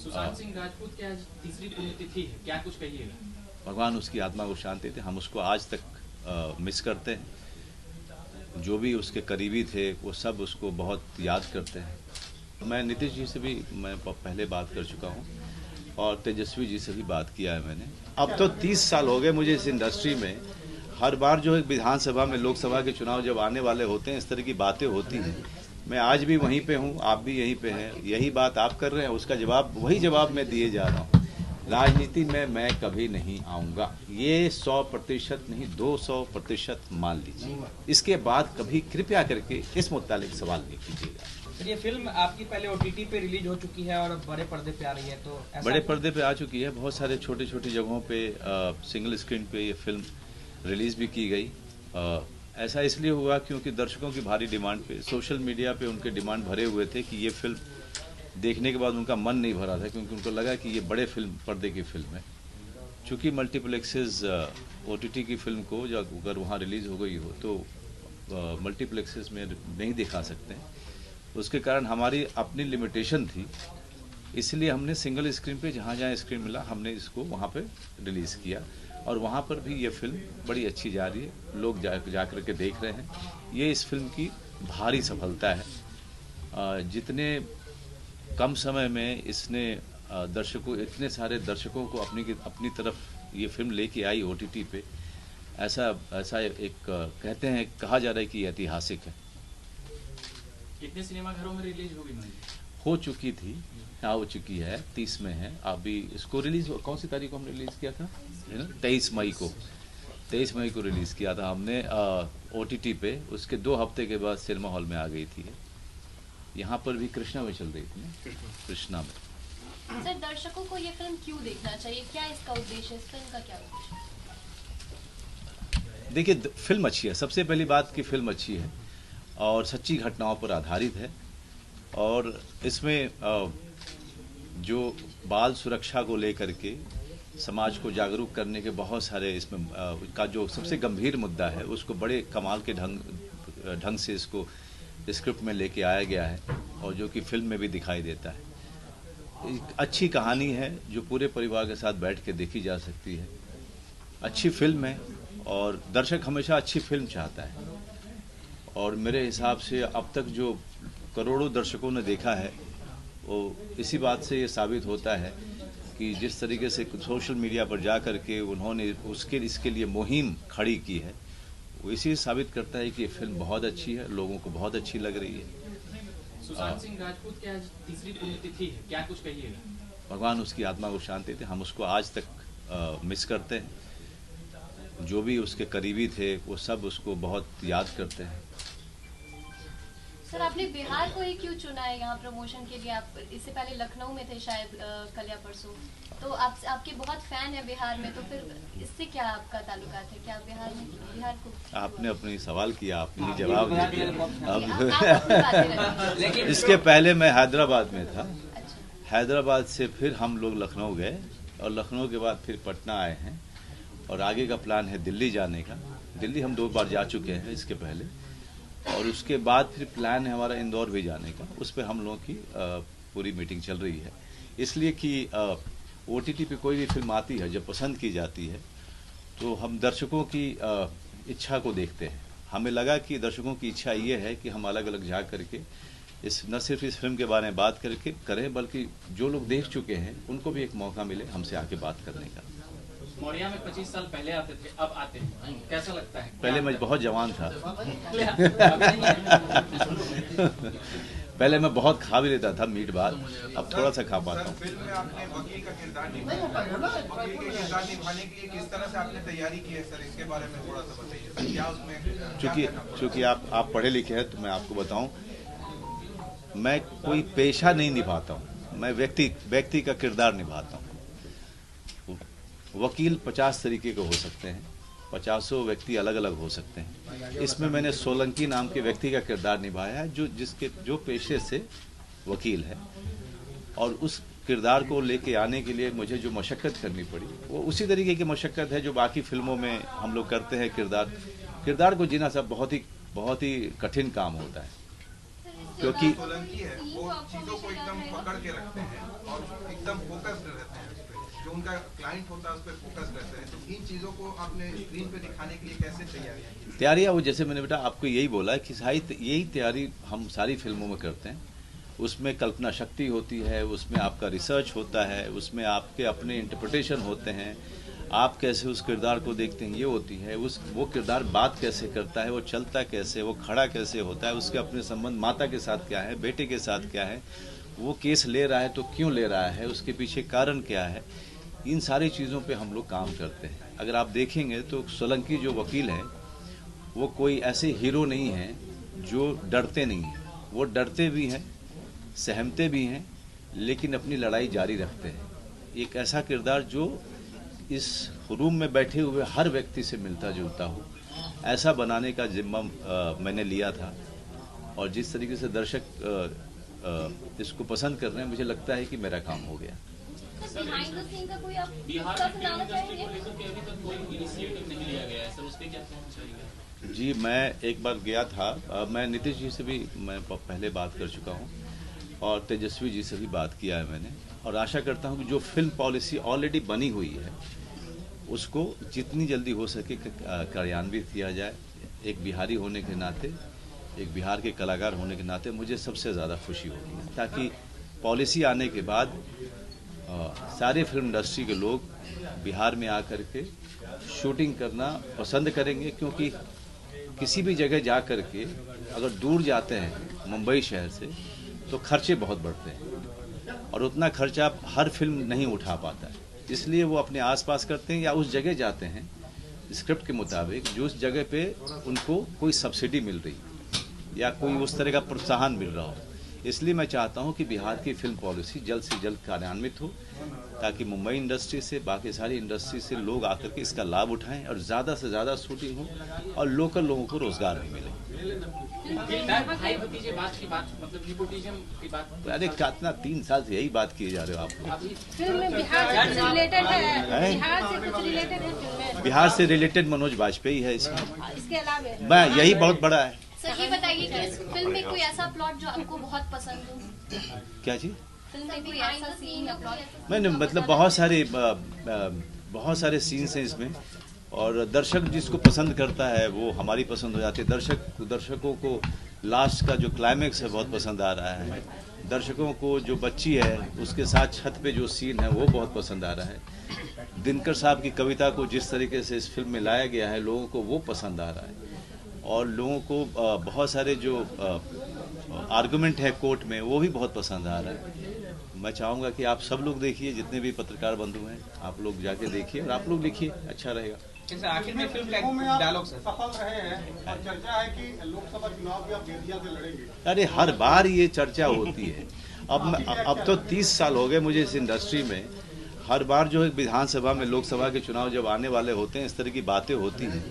सुशांत सिंह राजपूत की आज तीसरी पुण्यतिथि है, क्या कुछ कहिएगा? भगवान उसकी आत्मा को शांति दे। हम उसको आज तक मिस करते हैं। जो भी उसके करीबी थे वो सब उसको बहुत याद करते हैं। मैं नीतीश जी से भी पहले बात कर चुका हूँ और तेजस्वी जी से भी बात किया है मैंने। अब तो 30 साल हो गए मुझे इस इंडस्ट्री में। हर बार जो है विधानसभा में, लोकसभा के चुनाव जब आने वाले होते हैं, इस तरह की बातें होती हैं। मैं आज भी वहीं पे हूँ, आप भी यहीं पे हैं। यही बात आप कर रहे हैं, उसका जवाब वही जवाब मैं दिए जा रहा हूँ। राजनीति में मैं कभी नहीं आऊँगा, ये 100% नहीं 200% मान लीजिए। इसके बाद कभी कृपया करके इस मुतालिक सवाल नहीं कीजिएगा। ये फिल्म आपकी पहले OTT पे रिलीज हो चुकी है और अब बड़े पर्दे पे आ रही है, तो बड़े पर्दे पे आ चुकी है। बहुत सारे छोटे छोटी जगहों पे सिंगल स्क्रीन पे ये फिल्म रिलीज़ भी की गई। ऐसा इसलिए हुआ क्योंकि दर्शकों की भारी डिमांड पे, सोशल मीडिया पे उनके डिमांड भरे हुए थे कि ये फिल्म देखने के बाद उनका मन नहीं भरा था, क्योंकि उनको लगा कि ये बड़े फिल्म पर्दे की फिल्म है। चूँकि मल्टीप्लेक्सेस OTT की फिल्म को जब अगर वहाँ रिलीज़ हो गई हो तो मल्टीप्लेक्सेस में नहीं दिखा सकते हैं। उसके कारण हमारी अपनी लिमिटेशन थी, इसलिए हमने सिंगल स्क्रीन पे जहाँ जहाँ स्क्रीन मिला हमने इसको वहाँ पे रिलीज़ किया और वहाँ पर भी ये फिल्म बड़ी अच्छी जा रही है। लोग जा कर के देख रहे हैं। ये इस फिल्म की भारी सफलता है। जितने कम समय में इसने इतने सारे दर्शकों को अपनी तरफ ये फिल्म लेके आई OTT पे, ऐसा एक कहते हैं, कहा जा रहा है कि ऐतिहासिक है। कितने सिनेमाघरों में रिलीज होगी? हो चुकी थी, हो चुकी है, 30 में है। अभी इसको रिलीज कौन सी तारीख को हमने रिलीज़ किया था? 23 मई को। 23 मई को रिलीज़ किया था हमने OTT पे। उसके 2 हफ्ते के बाद सिनेमा हॉल में आ गई थी। यहाँ पर भी कृष्णा में चल रही थी ना, कृष्णा में। सर, दर्शकों को ये फिल्म क्यों देखना चाहिए? क्या इसका उद्देश्य है? इस फिल्म का क्या उद्देश्य है? देखिए, फिल्म अच्छी है। सबसे पहली बात कि फिल्म अच्छी है और सच्ची घटनाओं पर आधारित है। और इसमें जो बाल सुरक्षा को लेकर के समाज को जागरूक करने के बहुत सारे इसमें का जो सबसे गंभीर मुद्दा है उसको बड़े कमाल के ढंग से इसको स्क्रिप्ट में लेके आया गया है और जो कि फिल्म में भी दिखाई देता है। एक अच्छी कहानी है जो पूरे परिवार के साथ बैठ के देखी जा सकती है। अच्छी फिल्म है और दर्शक हमेशा अच्छी फिल्म चाहता है। और मेरे हिसाब से अब तक जो करोड़ों दर्शकों ने देखा है वो इसी बात से ये साबित होता है कि जिस तरीके से सोशल मीडिया पर जा कर के उन्होंने इसके लिए मुहिम खड़ी की है, वो इसी साबित करता है कि ये फिल्म बहुत अच्छी है, लोगों को बहुत अच्छी लग रही है। सुशांत सिंह राजपूत की आज तीसरी पुण्यतिथि है, क्या कुछ कहिएगा? भगवान उसकी आत्मा को शांति दे। हम उसको आज तक मिस करते हैं। जो भी उसके करीबी थे वो सब उसको बहुत याद करते हैं। सर, आपने बिहार को ही क्यों चुना है यहाँ प्रमोशन के लिए? आप इससे पहले लखनऊ में थे शायद, कल या परसों। तो आपके बहुत फैन है बिहार में, तो फिर इससे क्या आपका ताल्लुकात है? क्या बिहार को आपने अपनी सवाल किया, आपने ही जवाब दे दिया। अब इसके पहले मैं हैदराबाद में था। अच्छा। हैदराबाद से फिर हम लोग लखनऊ गए और लखनऊ के बाद फिर पटना आए हैं और आगे का प्लान है दिल्ली जाने का। दिल्ली हम 2 बार जा चुके हैं इसके पहले, और उसके बाद फिर प्लान है हमारा इंदौर भी जाने का। उस पर हम लोगों की पूरी मीटिंग चल रही है। इसलिए कि OTT पे कोई भी फिल्म आती है, जब पसंद की जाती है तो हम दर्शकों की इच्छा को देखते हैं। हमें लगा कि दर्शकों की इच्छा ये है कि हम अलग अलग जा करके न सिर्फ इस फिल्म के बारे में बात करके करें, बल्कि जो लोग देख चुके हैं उनको भी एक मौका मिले हमसे आके बात करने का। मौर्या में 25 साल पहले आते थे, अब आते हैं, कैसा लगता है? पहले मैं बहुत जवान था। पहले मैं बहुत खा भी लेता था मीट भात, अब थोड़ा सा खा पाता हूँ। फिल्म में आपने वकील का किरदार निभाने की किस तरह से आपने तैयारी की है सर? इसके बारे में थोड़ा सा बताइए। क्या उसमें चूंकि आप पढ़े लिखे हैं तो मैं आपको बताऊं, मैं कोई पेशा नहीं निभाता हूं, मैं व्यक्ति का किरदार निभाता हूं। वकील 50 तरीके के हो सकते हैं, 50 व्यक्ति अलग अलग हो सकते हैं। इसमें मैंने सोलंकी नाम के व्यक्ति का किरदार निभाया है जो पेशे से वकील है, और उस किरदार को लेके आने के लिए मुझे जो मशक्क़त करनी पड़ी वो उसी तरीके की मशक्क़त है जो बाकी फिल्मों में हम लोग करते हैं। किरदार को जीना सब बहुत ही कठिन काम होता है। क्योंकि सोलंकी है वो चीजों को एकदम पकड़ के रखते हैं और एकदम फोकस्ड रहते हैं उस पे, जो उनका क्लाइंट होता है उस पर फोकस रहते हैं। तो इन चीजों को आपने स्क्रीन पे दिखाने के लिए कैसे तैयारियां की? तैयारियाँ वो जैसे मैंने बेटा आपको यही बोला कि साहित्य यही तैयारी हम सारी फिल्मों में करते हैं। उसमें कल्पना शक्ति होती है, उसमें आपका रिसर्च होता है, उसमें आपके अपने इंटरप्रिटेशन होते हैं, आप कैसे उस किरदार को देखते हैं ये होती है, वो किरदार बात कैसे करता है, वो चलता कैसे, वो खड़ा कैसे होता है, उसके अपने संबंध माता के साथ क्या है, बेटे के साथ क्या है, वो केस ले रहा है तो क्यों ले रहा है, उसके पीछे कारण क्या है। इन सारी चीज़ों पे हम लोग काम करते हैं। अगर आप देखेंगे तो सोलंकी जो वकील है वो कोई ऐसे हीरो नहीं है जो डरते नहीं हैं। वो डरते भी हैं, सहमते भी हैं, लेकिन अपनी लड़ाई जारी रखते हैं। एक ऐसा किरदार जो इस रूम में बैठे हुए हर व्यक्ति से मिलता जुलता हो, ऐसा बनाने का जिम्मा मैंने लिया था। और जिस तरीके से दर्शक इसको पसंद कर रहे हैं, मुझे लगता है कि मेरा काम हो गया। बिहाइंड द सीन का कोई आप बिहार किस्सा की फिल्म सुनाना इंडस्ट्री को चाहेंगे? लेकर के अभी तक कोई इनिशिएटिव नहीं लिया गया है सर, उस पर क्या कहना चाहिए? जी, मैं एक बार गया था, मैं नीतीश जी से भी मैं पहले बात कर चुका हूँ और तेजस्वी जी से भी बात किया है मैंने, और आशा करता हूँ कि जो फिल्म पॉलिसी ऑलरेडी बनी हुई है उसको जितनी जल्दी हो सके कार्यान्वित किया जाए। एक बिहारी होने के नाते, एक बिहार के कलाकार होने के नाते मुझे सबसे ज़्यादा खुशी होगी, ताकि पॉलिसी आने के बाद सारे फिल्म इंडस्ट्री के लोग बिहार में आकर के शूटिंग करना पसंद करेंगे। क्योंकि किसी भी जगह जा कर के अगर दूर जाते हैं मुंबई शहर से तो खर्चे बहुत बढ़ते हैं और उतना खर्चा हर फिल्म नहीं उठा पाता है। इसलिए वो अपने आसपास करते हैं या उस जगह जाते हैं स्क्रिप्ट के मुताबिक जो उस जगह पे उनको कोई सब्सिडी मिल रही या कोई उस तरह का प्रोत्साहन मिल रहा हो। इसलिए मैं चाहता हूं कि बिहार की फिल्म पॉलिसी जल्द से जल्द कार्यान्वित हो, ताकि मुंबई इंडस्ट्री से बाकी सारी इंडस्ट्री से लोग आकर के इसका लाभ उठाएं और ज़्यादा से ज़्यादा शूटिंग हो और लोकल लोगों को रोजगार भी मिले। भाई भतीजे बात की बात, मतलब निपोटिज्म की बात। अरे कितना 3 साल से यही बात किए जा रहे हो आप लोग। फिल्म में बिहार से रिलेटेड है, बिहार से कुछ रिलेटेड है फिल्म में? बिहार से रिलेटेड मनोज वाजपेयी है इसमें, इसके अलावा मैं यही बहुत बड़ा है। सर ये बताइए कि इस फिल्म में कोई ऐसा प्लॉट जो आपको बहुत पसंद हो? क्या चीज? फिल्म में कोई ऐसा सीन या प्लॉट? मैंने मतलब बहुत सारे सीन्स हैं इसमें, और दर्शक जिसको पसंद करता है वो हमारी पसंद हो जाती है। दर्शकों को लास्ट का जो क्लाइमेक्स है बहुत पसंद आ रहा है। दर्शकों को जो बच्ची है उसके साथ छत पे जो सीन है वो बहुत पसंद आ रहा है। दिनकर साहब की कविता को जिस तरीके से इस फिल्म में लाया गया है लोगों को वो पसंद आ रहा है। और लोगों को बहुत सारे जो आर्गुमेंट है कोर्ट में वो भी बहुत पसंद आ रहा है। मैं चाहूँगा कि आप सब लोग देखिए, जितने भी पत्रकार बंधु हैं आप लोग जाके देखिए और आप लोग लिखिए, अच्छा रहेगा। आखिर में फिल्म का डायलॉग सफल रहे हैं और चर्चा है कि लोकसभा चुनाव भी आप बेतिया से लड़ेंगे। अरे हर बार ये चर्चा होती है। अब तो 30 साल हो गए मुझे इस इंडस्ट्री में। हर बार जो है विधानसभा में, लोकसभा के चुनाव जब आने वाले होते हैं इस तरह की बातें होती हैं।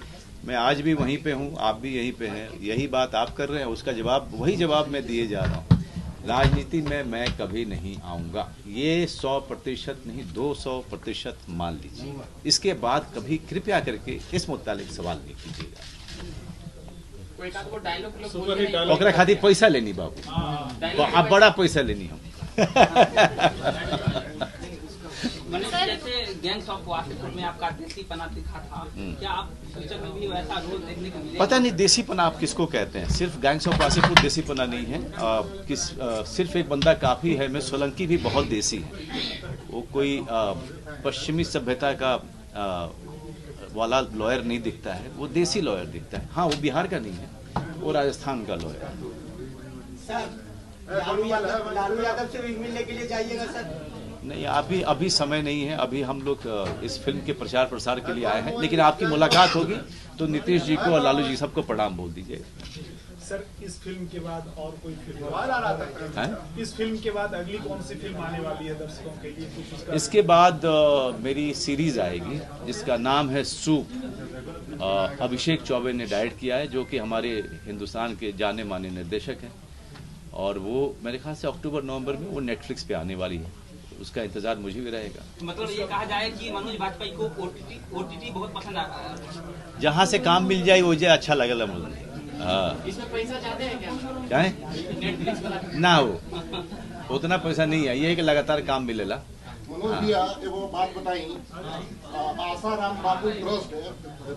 मैं आज भी वहीं पे हूँ, आप भी यहीं पे हैं, यही बात आप कर रहे हैं, उसका जवाब वही जवाब मैं दिए जा रहा हूँ। राजनीति में मैं कभी नहीं आऊँगा, ये 100% नहीं 200% मान लीजिए। इसके बाद कभी कृपया करके इस मुतालिक सवाल नहीं कीजिएगा। कोई का डायलॉग ओकरा खातिर पैसा लेनी बाबू, अब बड़ा पैसा लेनी हम। जैसे गैंग्स ऑफ वासेपुर में आपका देसीपना दिखा था, क्या आप फ्यूचर में भी वैसा रोल देखने को मिलेगा? पता नहीं देसीपना आप किसको कहते हैं। सिर्फ गैंग्स ऑफ वासेपुर देसीपना नहीं है। सिर्फ एक बंदा काफी है। मैं सोलंकी भी बहुत देसी है। वो कोई पश्चिमी सभ्यता का वाला लॉयर नहीं दिखता है, वो देसी लॉयर दिखता है। हाँ, वो बिहार का नहीं है, वो राजस्थान का लॉयर है। लालू यादव से भी मिलने के लिए जाइएगा सर? नहीं, अभी समय नहीं है। अभी हम लोग इस फिल्म के प्रचार प्रसार के लिए आए हैं, लेकिन आपकी मुलाकात होगी तो नीतीश जी को और लालू जी सबको प्रणाम बोल दीजिए। सर इस फिल्म के बाद और कोई फिल्म है? इस फिल्म के बाद अगली कौन सी फिल्म आने वाली है दर्शकों के लिए कुछ उसका? इसके बाद मेरी सीरीज आएगी जिसका नाम है सूप। अभिषेक चौबे ने डायरेक्ट किया है, जो कि हमारे हिंदुस्तान के जाने माने निर्देशक हैं, और वो मेरे ख्याल से अक्टूबर-नवंबर में वो नेटफ्लिक्स पे आने वाली है। उसका इंतजार मुझे भी रहेगा। मतलब ये कहा जाए कि मनोज वाजपेयी को ओटीटी बहुत पसंद आ रहा है। जहाँ से काम मिल जाए वो अच्छा लगेगा मुझे। हाँ इसमें पैसा ज्यादा है क्या? क्या है नेटफ्लिक्स वाला ना हो उतना पैसा नहीं है, ये है कि लगातार काम मिलेला। मनोज भैया एगो बात बताई, आसाराम बाबू ट्रस्ट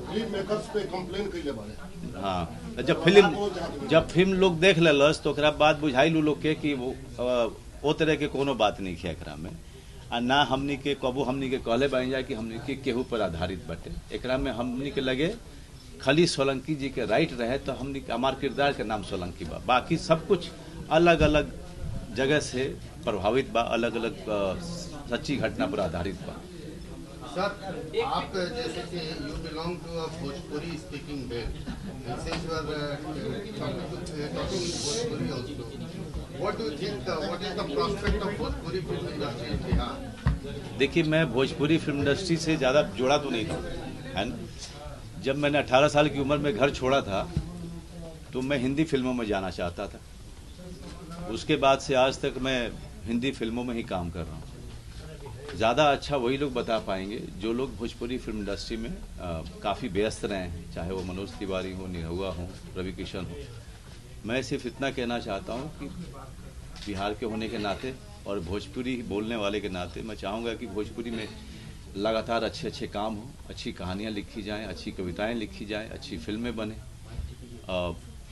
फिल्म मेकर्स पे कंप्लेन कैले बारे। हाँ जब फिल्म लोग देख लेलस तो ओकरा बाद बुझाइल लोग के कि वो तरह के कोनो बात नहीं है एकरा में, आ ना हमनी के कबू हमनी के कहले बन जाए कि हमनी के केहू पर आधारित बाटे। एकरा में हमनी के लगे खाली सोलंकी जी के राइट रहे तो हमनी हमार किरदार के नाम सोलंकी बा, बाकी सब कुछ अलग अलग जगह से प्रभावित बा, अलग अलग सच्ची घटना पर आधारित बा। सर आप जैसे कि you belong to a Bhojpuri speaking belt, since you are talking Bhojpuri also, what do you think, what is the prospect of Bhojpuri film industry in Bihar? देखिए मैं भोजपुरी फिल्म इंडस्ट्री से ज़्यादा जुड़ा तो नहीं था, है ना। जब मैंने 18 साल की उम्र में घर छोड़ा था तो मैं हिंदी फिल्मों में जाना चाहता था। उसके बाद से आज तक मैं हिंदी फिल्मों में ही काम कर रहा हूँ। ज़्यादा अच्छा वही लोग बता पाएंगे जो लोग भोजपुरी फिल्म इंडस्ट्री में काफ़ी व्यस्त रहे हैं, चाहे वो मनोज तिवारी हो, निरहुआ हो, रवि किशन हो। मैं सिर्फ इतना कहना चाहता हूँ कि बिहार के होने के नाते और भोजपुरी बोलने वाले के नाते मैं चाहूँगा कि भोजपुरी में लगातार अच्छे अच्छे काम हो, अच्छी कहानियाँ लिखी जाएं, अच्छी कविताएं लिखी जाएं, अच्छी फिल्में बने।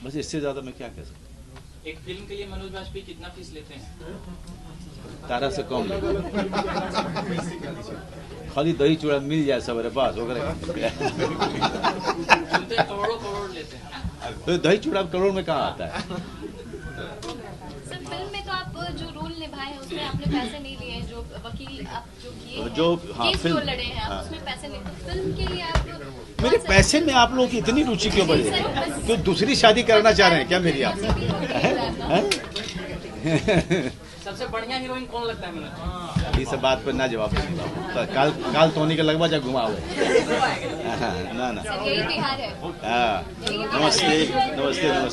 बस इससे ज़्यादा मैं क्या कह सकता हूँ। एक फिल्म के लिए मनोज बाजपेयी कितना फीस लेते हैं? तारा से कम ले, खाली दही चूड़ा मिल जाए सबरे पास सुनते करोड़ों करोड़ लेते हैं। तो दही चूड़ा करोड़ में कहाँ आता है? सर फिल्म में तो आप जो रोल निभाए हैं उसमें आपने पैसे नहीं लिए, जो वकील आप जो किए हैं, जो हाँ, केस फिल्म जो लड़े हैं आप हाँ। उसमें पैसे नहीं, तो फिल्म के लिए आप मेरे पैसे में आप लोग की इतनी रुचि क्यों बढ़ी? क्यों दूसरी शादी करना चाह रहे हैं क्या मेरी आप? सबसे बढ़िया हीरोइन कौन लगता है मनोज? इस बात पर ना जवाब दूंगा। काल तोनी के लगवा जा घुमाओ ना ना यही बिहार है। हाँ नमस्ते नमस्ते नमस्ते।